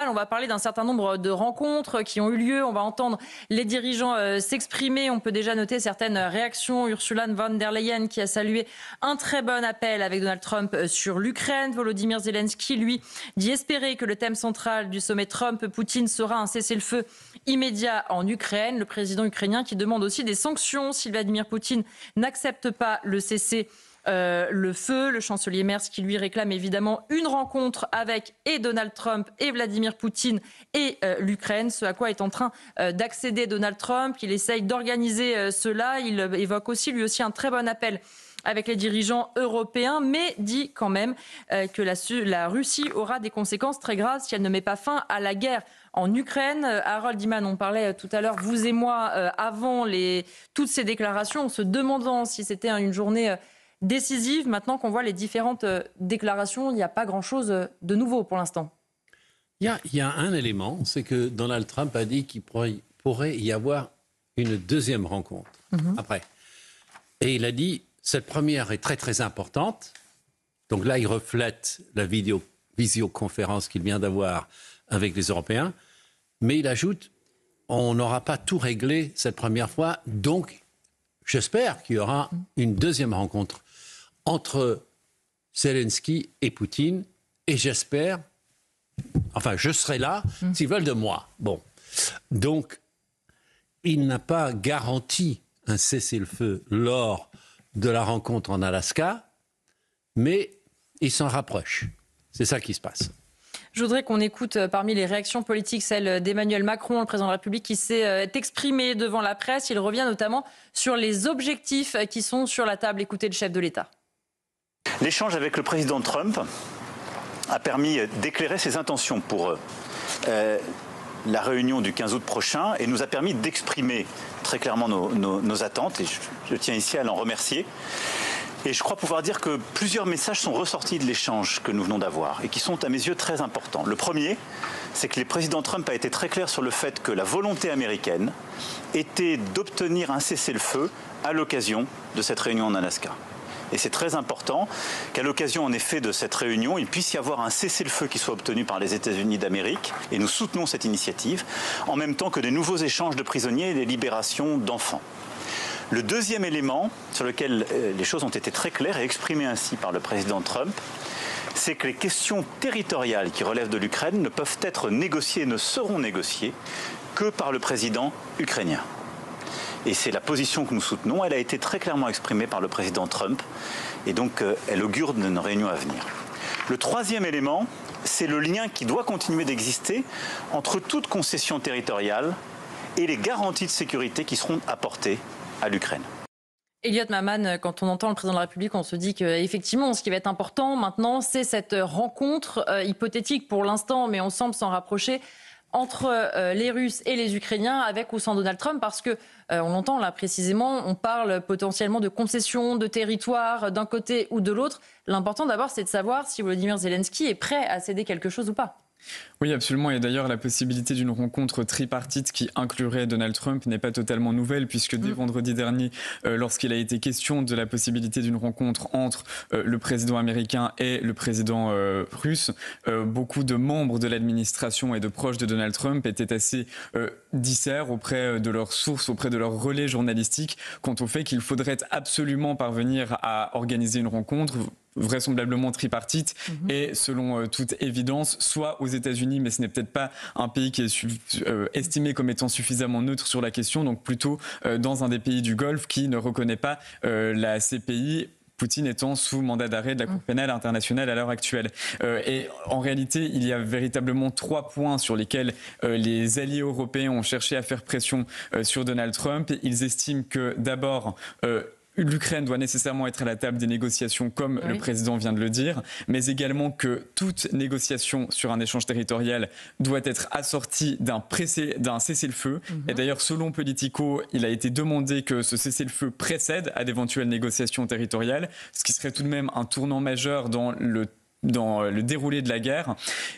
On va parler d'un certain nombre de rencontres qui ont eu lieu. On va entendre les dirigeants s'exprimer. On peut déjà noter certaines réactions. Ursula von der Leyen qui a salué un très bon appel avec Donald Trump sur l'Ukraine. Volodymyr Zelensky, lui, dit espérer que le thème central du sommet Trump-Poutine sera un cessez-le-feu immédiat en Ukraine. Le président ukrainien qui demande aussi des sanctions si Vladimir Poutine n'accepte pas le cessez le feu. Le chancelier Merz qui lui réclame évidemment une rencontre avec et Donald Trump et Vladimir Poutine et l'Ukraine, ce à quoi est en train d'accéder Donald Trump. Il essaye d'organiser cela. Il évoque aussi lui aussi un très bon appel avec les dirigeants européens, mais dit quand même que la Russie aura des conséquences très graves si elle ne met pas fin à la guerre en Ukraine. Harold Iman, on parlait tout à l'heure, vous et moi, avant toutes ces déclarations, en se demandant si c'était une journée décisive. Maintenant qu'on voit les différentes déclarations, il n'y a pas grand-chose de nouveau pour l'instant. Il y a un élément, c'est que Donald Trump a dit qu'il pourrait y avoir une deuxième rencontre après. Et il a dit, cette première est très très importante. Donc là, il reflète la visioconférence qu'il vient d'avoir avec les Européens. Mais il ajoute, on n'aura pas tout réglé cette première fois. Donc, j'espère qu'il y aura une deuxième rencontre entre Zelensky et Poutine. Et j'espère, je serai là s'ils veulent de moi. Bon. Donc, il n'a pas garanti un cessez-le-feu lors de la rencontre en Alaska, mais il s'en rapproche. C'est ça qui se passe. Je voudrais qu'on écoute parmi les réactions politiques celle d'Emmanuel Macron, le président de la République, qui s'est exprimé devant la presse. Il revient notamment sur les objectifs qui sont sur la table. Écoutez le chef de l'État. L'échange avec le président Trump a permis d'éclairer ses intentions pour la réunion du 15 août prochain et nous a permis d'exprimer très clairement nos attentes. Et je tiens ici à l'en remercier. Et je crois pouvoir dire que plusieurs messages sont ressortis de l'échange que nous venons d'avoir et qui sont à mes yeux très importants. Le premier, c'est que le président Trump a été très clair sur le fait que la volonté américaine était d'obtenir un cessez-le-feu à l'occasion de cette réunion en Alaska. Et c'est très important qu'à l'occasion en effet de cette réunion, il puisse y avoir un cessez-le-feu qui soit obtenu par les États-Unis d'Amérique, et nous soutenons cette initiative, en même temps que des nouveaux échanges de prisonniers et des libérations d'enfants. Le deuxième élément sur lequel les choses ont été très claires et exprimées ainsi par le président Trump, c'est que les questions territoriales qui relèvent de l'Ukraine ne peuvent être négociées et ne seront négociées que par le président ukrainien. Et c'est la position que nous soutenons. Elle a été très clairement exprimée par le président Trump et donc elle augure d'une réunion à venir. Le troisième élément, c'est le lien qui doit continuer d'exister entre toute concession territoriale et les garanties de sécurité qui seront apportées à l'Ukraine. Elliot Maman, quand on entend le président de la République, on se dit qu'effectivement, ce qui va être important maintenant, c'est cette rencontre hypothétique pour l'instant, mais on semble s'en rapprocher, entre les Russes et les Ukrainiens, avec ou sans Donald Trump, parce que on l'entend là précisément, on parle potentiellement de concessions, de territoires d'un côté ou de l'autre. L'important d'abord, c'est de savoir si Volodymyr Zelensky est prêt à céder quelque chose ou pas. Oui, absolument. Et d'ailleurs, la possibilité d'une rencontre tripartite qui inclurait Donald Trump n'est pas totalement nouvelle, puisque dès vendredi dernier, lorsqu'il a été question de la possibilité d'une rencontre entre le président américain et le président russe, beaucoup de membres de l'administration et de proches de Donald Trump étaient assez disserts auprès de leurs sources, auprès de leurs relais journalistiques, quant au fait qu'il faudrait absolument parvenir à organiser une rencontre vraisemblablement tripartite et selon toute évidence, soit aux États-Unis, mais ce n'est peut-être pas un pays qui est estimé comme étant suffisamment neutre sur la question, donc plutôt dans un des pays du Golfe qui ne reconnaît pas la CPI, Poutine étant sous mandat d'arrêt de la Cour pénale internationale à l'heure actuelle. Et en réalité, il y a véritablement 3 points sur lesquels les alliés européens ont cherché à faire pression sur Donald Trump. Ils estiment que d'abord, l'Ukraine doit nécessairement être à la table des négociations, comme le président vient de le dire, mais également que toute négociation sur un échange territorial doit être assortie d'un cessez-le-feu. Et d'ailleurs, selon Politico, il a été demandé que ce cessez-le-feu précède à d'éventuelles négociations territoriales, ce qui serait tout de même un tournant majeur dans le dans le déroulé de la guerre.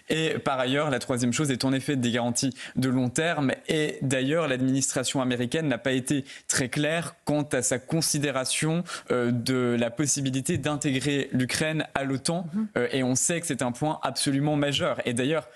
Et par ailleurs, la troisième chose est en effet des garanties de long terme. Et d'ailleurs, l'administration américaine n'a pas été très claire quant à sa considération de la possibilité d'intégrer l'Ukraine à l'OTAN. Et on sait que c'est un point absolument majeur. Et d'ailleurs,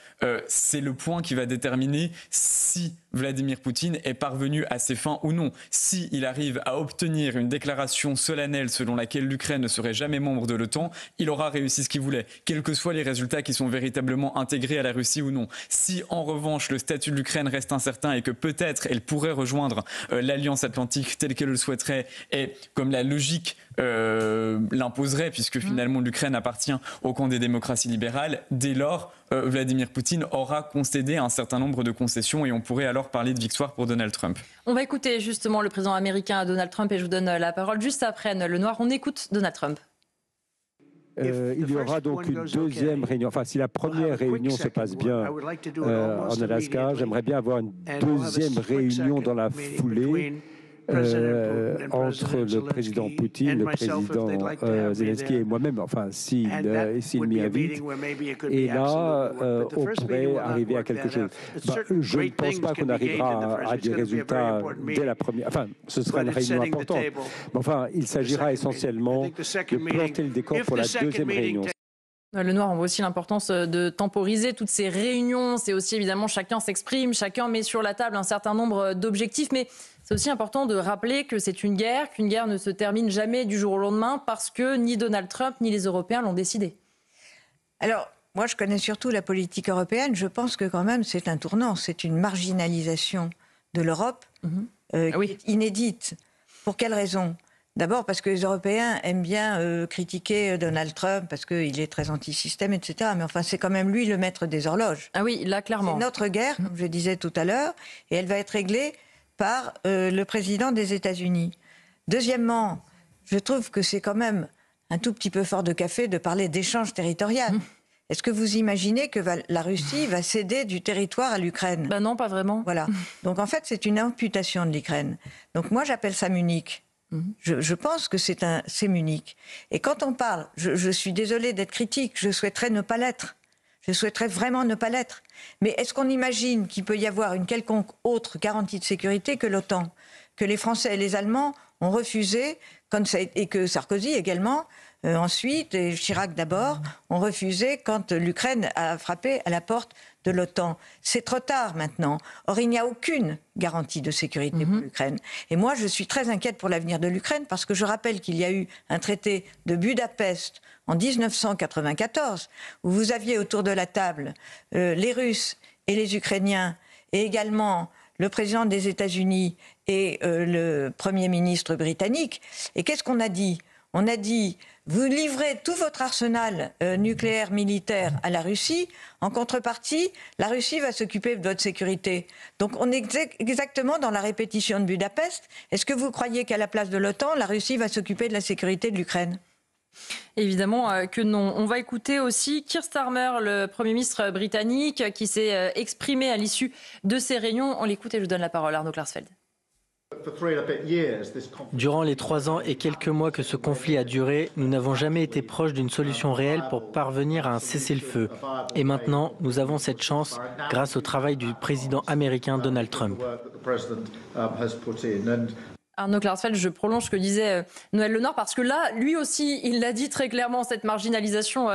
c'est le point qui va déterminer si Vladimir Poutine est parvenu à ses fins ou non. S'il arrive à obtenir une déclaration solennelle selon laquelle l'Ukraine ne serait jamais membre de l'OTAN, il aura réussi ce qu'il voulait, quels que soient les résultats qui sont véritablement intégrés à la Russie ou non. Si en revanche le statut de l'Ukraine reste incertain et que peut-être elle pourrait rejoindre l'Alliance Atlantique telle qu'elle le souhaiterait et comme la logique l'imposerait, puisque finalement l'Ukraine appartient au camp des démocraties libérales, dès lors Vladimir Poutine aura concédé un certain nombre de concessions et on pourrait alors parler de victoire pour Donald Trump. On va écouter justement le président américain Donald Trump et je vous donne la parole juste après Le Noir. On écoute Donald Trump. Il y aura donc une deuxième réunion. Enfin, si la première réunion se passe bien en Alaska, j'aimerais bien avoir une deuxième réunion dans la foulée entre le président Poutine, le président Zelensky et moi-même, enfin, s'il m'y invite. Et là, on pourrait arriver à quelque chose. Je ne pense pas qu'on arrivera à des résultats dès la première... Enfin, ce sera une réunion importante. Mais enfin, il s'agira essentiellement de planter le décor pour la deuxième réunion. Le Noir, on voit aussi l'importance de temporiser toutes ces réunions. C'est aussi évidemment chacun s'exprime, chacun met sur la table un certain nombre d'objectifs. Mais c'est aussi important de rappeler que c'est une guerre, qu'une guerre ne se termine jamais du jour au lendemain parce que ni Donald Trump ni les Européens l'ont décidé. Alors, moi je connais surtout la politique européenne. Je pense que quand même c'est un tournant. C'est une marginalisation de l'Europe qui est inédite. Pour quelle raison ? D'abord parce que les Européens aiment bien critiquer Donald Trump parce qu'il est très anti-système, etc. Mais enfin, c'est quand même lui le maître des horloges. Ah oui, là, clairement. C'est notre guerre, comme je disais tout à l'heure, et elle va être réglée par le président des États-Unis. Deuxièmement, je trouve que c'est quand même un tout petit peu fort de café de parler d'échange territorial. Est-ce que vous imaginez que la Russie va céder du territoire à l'Ukraine ? Ben non, pas vraiment. Voilà. Donc en fait, c'est une amputation de l'Ukraine. Donc moi, j'appelle ça Munich. Je pense que c'est Munich. Et quand on parle, je suis désolée d'être critique, je souhaiterais ne pas l'être. Je souhaiterais vraiment ne pas l'être. Mais est-ce qu'on imagine qu'il peut y avoir une quelconque autre garantie de sécurité que l'OTAN ? Que les Français et les Allemands ont refusé, et que Sarkozy également, ensuite, et Chirac d'abord, ont refusé quand l'Ukraine a frappé à la porte de l'OTAN. C'est trop tard maintenant. Or, il n'y a aucune garantie de sécurité pour l'Ukraine. Et moi, je suis très inquiète pour l'avenir de l'Ukraine parce que je rappelle qu'il y a eu un traité de Budapest en 1994 où vous aviez autour de la table les Russes et les Ukrainiens et également le président des États-Unis et le Premier ministre britannique. Et qu'est-ce qu'on a dit ? On a dit, vous livrez tout votre arsenal nucléaire militaire à la Russie. En contrepartie, la Russie va s'occuper de votre sécurité. Donc on est exactement dans la répétition de Budapest. Est-ce que vous croyez qu'à la place de l'OTAN, la Russie va s'occuper de la sécurité de l'Ukraine ? Évidemment que non. On va écouter aussi Keir Starmer, le Premier ministre britannique, qui s'est exprimé à l'issue de ces réunions. On l'écoute et je vous donne la parole, Arnaud Klarsfeld. Durant les 3 ans et quelques mois que ce conflit a duré, nous n'avons jamais été proches d'une solution réelle pour parvenir à un cessez-le-feu. Et maintenant, nous avons cette chance grâce au travail du président américain Donald Trump. Arnaud Klarsfeld, je prolonge ce que disait Noël Lenoir parce que là, lui aussi, il l'a dit très clairement, cette marginalisation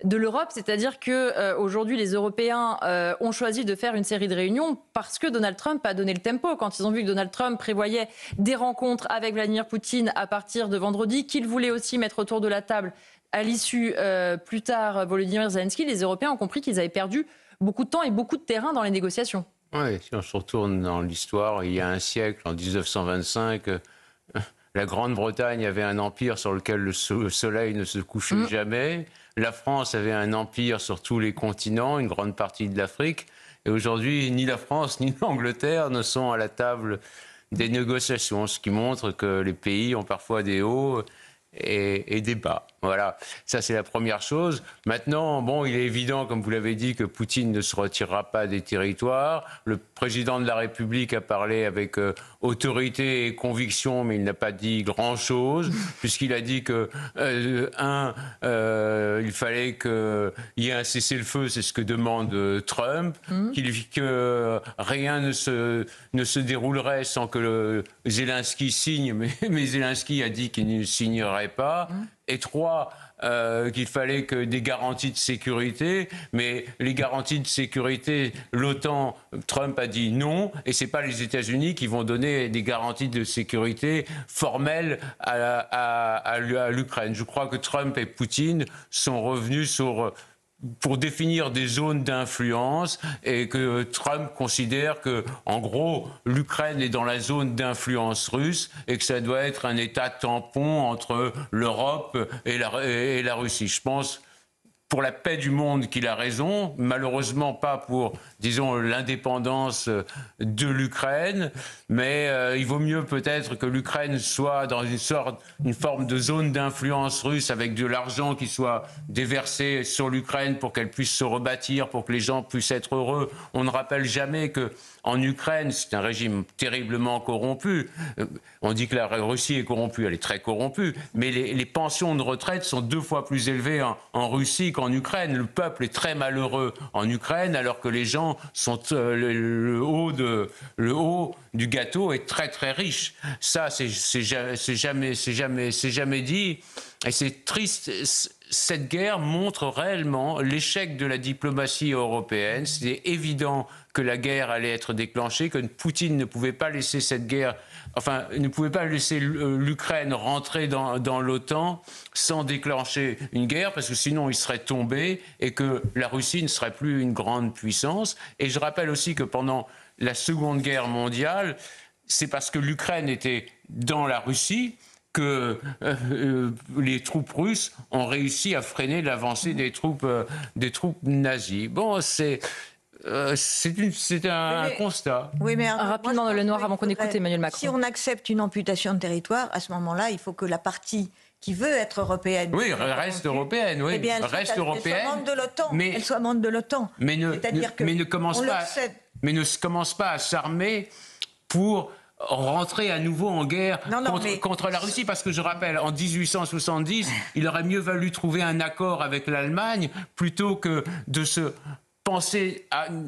de l'Europe, c'est-à-dire qu'aujourd'hui, les Européens ont choisi de faire une série de réunions parce que Donald Trump a donné le tempo. Quand ils ont vu que Donald Trump prévoyait des rencontres avec Vladimir Poutine à partir de vendredi, qu'il voulait aussi mettre autour de la table à l'issue plus tard Volodymyr Zelensky, les Européens ont compris qu'ils avaient perdu beaucoup de temps et beaucoup de terrain dans les négociations. Oui, si on se retourne dans l'histoire, il y a un siècle, en 1925, la Grande-Bretagne avait un empire sur lequel le soleil ne se couchait jamais. La France avait un empire sur tous les continents, une grande partie de l'Afrique. Et aujourd'hui, ni la France ni l'Angleterre ne sont à la table des négociations, ce qui montre que les pays ont parfois des hauts et des bas. Voilà, ça c'est la première chose. Maintenant, bon, il est évident, comme vous l'avez dit, que Poutine ne se retirera pas des territoires. Le président de la République a parlé avec autorité et conviction, mais il n'a pas dit grand-chose, puisqu'il a dit que, il fallait qu'il y ait un cessez-le-feu, c'est ce que demande Trump, que rien ne se déroulerait sans que Zelensky signe, mais Zelensky a dit qu'il ne signerait pas. Et 3, qu'il fallait que des garanties de sécurité, mais les garanties de sécurité, l'OTAN, Trump a dit non, et c'est pas les États-Unis qui vont donner des garanties de sécurité formelles à l'Ukraine. Je crois que Trump et Poutine sont revenus pour définir des zones d'influence et que Trump considère que, en gros, l'Ukraine est dans la zone d'influence russe et que ça doit être un État tampon entre l'Europe et la Russie. Je pense, pour la paix du monde, qu'il a raison, malheureusement pas pour, disons, l'indépendance de l'Ukraine, mais il vaut mieux peut-être que l'Ukraine soit dans une forme de zone d'influence russe avec de l'argent qui soit déversé sur l'Ukraine pour qu'elle puisse se rebâtir, pour que les gens puissent être heureux. On ne rappelle jamais que en Ukraine, c'est un régime terriblement corrompu. On dit que la Russie est corrompue, elle est très corrompue, mais les pensions de retraite sont 2 fois plus élevées en Russie qu'en Ukraine. Le peuple est très malheureux en Ukraine, alors que les gens sont le haut du gâteau est très très riche. Ça, c'est jamais dit, et c'est triste. Cette guerre montre réellement l'échec de la diplomatie européenne. C'est évident que la guerre allait être déclenchée, que Poutine ne pouvait pas laisser cette guerre, enfin, ne pouvait pas laisser l'Ukraine rentrer dans l'OTAN sans déclencher une guerre, parce que sinon il serait tombé et que la Russie ne serait plus une grande puissance. Et je rappelle aussi que pendant la Seconde Guerre mondiale, c'est parce que l'Ukraine était dans la Russie que les troupes russes ont réussi à freiner l'avancée des troupes nazies. Bon, c'est un constat. Oui, mais rapidement dans le noir avant qu'on écoute Emmanuel Macron. Si on accepte une amputation de territoire, à ce moment-là, il faut que la partie qui veut être européenne. Oui, reste européenne, oui. Eh bien, reste européenne. Elle soit membre de l'OTAN. Mais, elle soit membre de l'OTAN. Mais ne commence pas à s'armer pour rentrer à nouveau en guerre contre la Russie, parce que je rappelle, en 1870, il aurait mieux valu trouver un accord avec l'Allemagne plutôt que de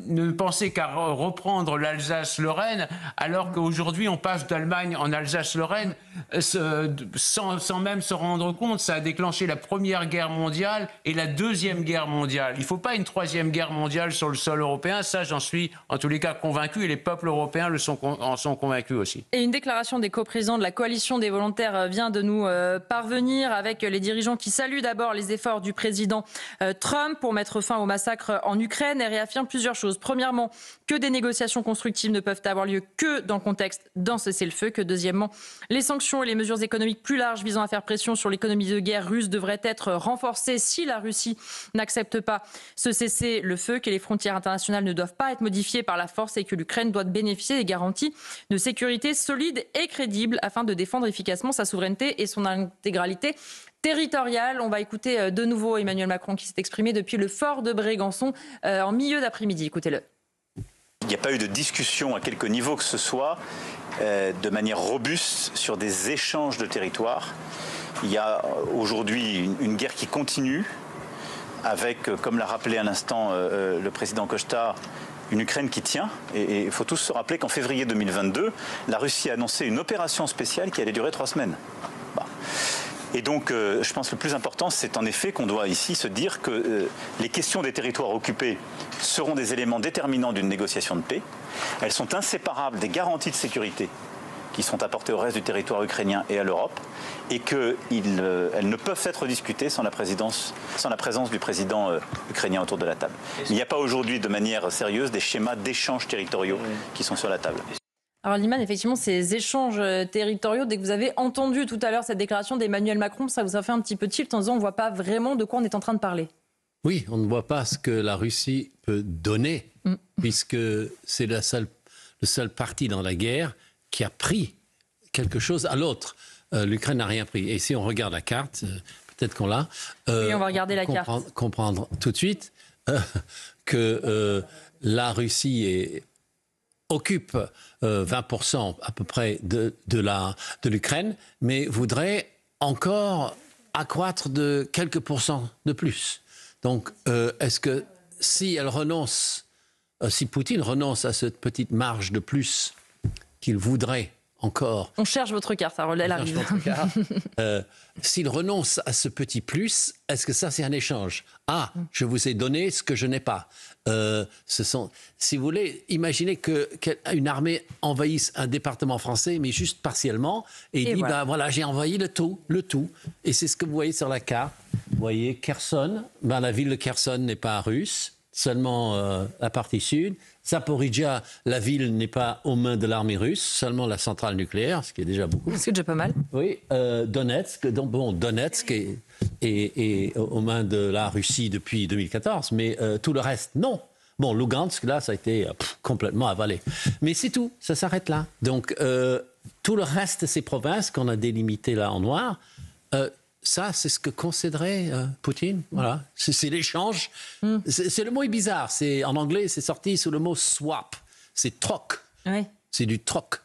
ne penser qu'à reprendre l'Alsace-Lorraine, alors qu'aujourd'hui on passe d'Allemagne en Alsace-Lorraine sans même se rendre compte. Ça a déclenché la Première Guerre mondiale et la Deuxième Guerre mondiale. Il ne faut pas une Troisième Guerre mondiale sur le sol européen, ça j'en suis en tous les cas convaincu, et les peuples européens en sont convaincus aussi. Et une déclaration des coprésidents de la coalition des volontaires vient de nous parvenir, avec les dirigeants qui saluent d'abord les efforts du président Trump pour mettre fin au massacre en Ukraine et réaffirment plusieurs choses. Premièrement, que des négociations constructives ne peuvent avoir lieu que dans le contexte d'un cessez-le-feu. Que deuxièmement, les sanctions et les mesures économiques plus larges visant à faire pression sur l'économie de guerre russe devraient être renforcées si la Russie n'accepte pas ce cessez-le-feu. Que les frontières internationales ne doivent pas être modifiées par la force et que l'Ukraine doit bénéficier des garanties de sécurité solides et crédibles afin de défendre efficacement sa souveraineté et son intégralité territoriale. On va écouter de nouveau Emmanuel Macron qui s'est exprimé depuis le fort de Brégançon en milieu d'après-midi. Écoutez-le. Il n'y a pas eu de discussion à quelque niveau que ce soit de manière robuste sur des échanges de territoires. Il y a aujourd'hui une guerre qui continue avec, comme l'a rappelé à l'instant le président Costa, une Ukraine qui tient. Et il faut tous se rappeler qu'en février 2022, la Russie a annoncé une opération spéciale qui allait durer 3 semaines. Bah. Et donc, je pense que le plus important, c'est en effet qu'on doit ici se dire que les questions des territoires occupés seront des éléments déterminants d'une négociation de paix. Elles sont inséparables des garanties de sécurité qui sont apportées au reste du territoire ukrainien et à l'Europe, et qu'elles ne peuvent être discutées sans la présence du président ukrainien autour de la table. Il n'y a pas aujourd'hui, de manière sérieuse, des schémas d'échanges territoriaux qui sont sur la table. Alors Liman, effectivement, ces échanges territoriaux, dès que vous avez entendu tout à l'heure cette déclaration d'Emmanuel Macron, ça vous a fait un petit peu tilt en disant on ne voit pas vraiment de quoi on est en train de parler. Oui, on ne voit pas ce que la Russie peut donner, puisque c'est le seul parti dans la guerre qui a pris quelque chose à l'autre. L'Ukraine n'a rien pris. Et si on regarde la carte, peut-être qu'on l'a. Oui, on va regarder la carte. Comprendre tout de suite que la Russie occupe 20% à peu près de l'Ukraine, mais voudrait encore accroître de quelques pourcents de plus. Donc, est-ce que si Poutine renonce à cette petite marge de plus qu'il voudrait encore... On cherche votre carte, elle arrive. S'il renonce à ce petit plus, est-ce que ça c'est un échange? Ah, je vous ai donné ce que je n'ai pas. Si vous voulez, imaginez qu'une armée envahisse un département français, mais juste partiellement, et dit, voilà, j'ai envahi le tout. Et c'est ce que vous voyez sur la carte. Vous voyez Kherson, la ville de Kherson n'est pas russe, seulement la partie sud. Zaporizhzhia, la ville n'est pas aux mains de l'armée russe, seulement la centrale nucléaire, ce qui est déjà beaucoup. C'est déjà pas mal. Oui, Donetsk, Donetsk est aux mains de la Russie depuis 2014, mais tout le reste, non. Bon, Lugansk, là, ça a été complètement avalé. Mais c'est tout, ça s'arrête là. Donc, tout le reste de ces provinces qu'on a délimitées là en noir, ça, c'est ce que concéderait Poutine. Voilà, c'est l'échange. Le mot est bizarre. En anglais, c'est sorti sous le mot swap. C'est troc. Oui. C'est du troc.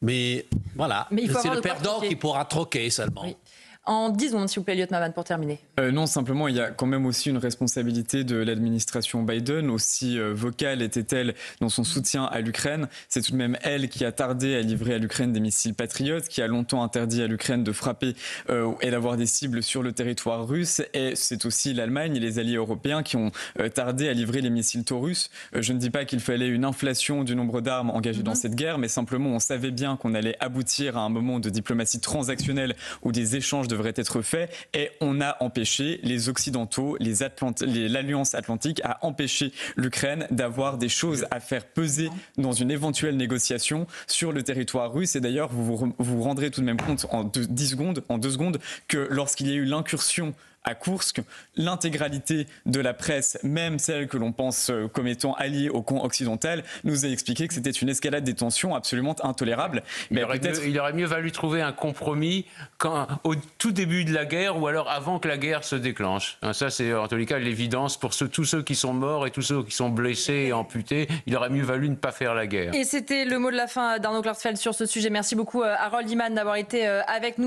Mais voilà, c'est le perdant qui pourra troquer seulement. Oui. En 10 secondes, s'il vous plaît, lieutenant Mavan, pour terminer. Non, simplement, il y a quand même aussi une responsabilité de l'administration Biden, aussi vocale était-elle dans son soutien à l'Ukraine. C'est tout de même elle qui a tardé à livrer à l'Ukraine des missiles Patriot, qui a longtemps interdit à l'Ukraine de frapper et d'avoir des cibles sur le territoire russe. Et c'est aussi l'Allemagne et les alliés européens qui ont tardé à livrer les missiles Taurus. Je ne dis pas qu'il fallait une inflation du nombre d'armes engagées dans cette guerre, mais simplement on savait bien qu'on allait aboutir à un moment de diplomatie transactionnelle où des échanges devraient être faits, et on a empêché les Occidentaux, l'Alliance Atlantique a empêché l'Ukraine d'avoir des choses à faire peser dans une éventuelle négociation sur le territoire russe. Et d'ailleurs, vous vous rendrez tout de même compte en 2 secondes que lorsqu'il y a eu l'incursion à Koursk, l'intégralité de la presse, même celle que l'on pense comme étant alliée au camp occidental, nous a expliqué que c'était une escalade des tensions absolument intolérable. Il aurait mieux valu trouver un compromis au tout début de la guerre, ou alors avant que la guerre se déclenche. Ça, c'est en tous les cas l'évidence pour tous ceux qui sont morts et tous ceux qui sont blessés et amputés. Il aurait mieux valu ne pas faire la guerre. Et c'était le mot de la fin d'Arnaud Klarsfeld sur ce sujet. Merci beaucoup Harold Iman d'avoir été avec nous.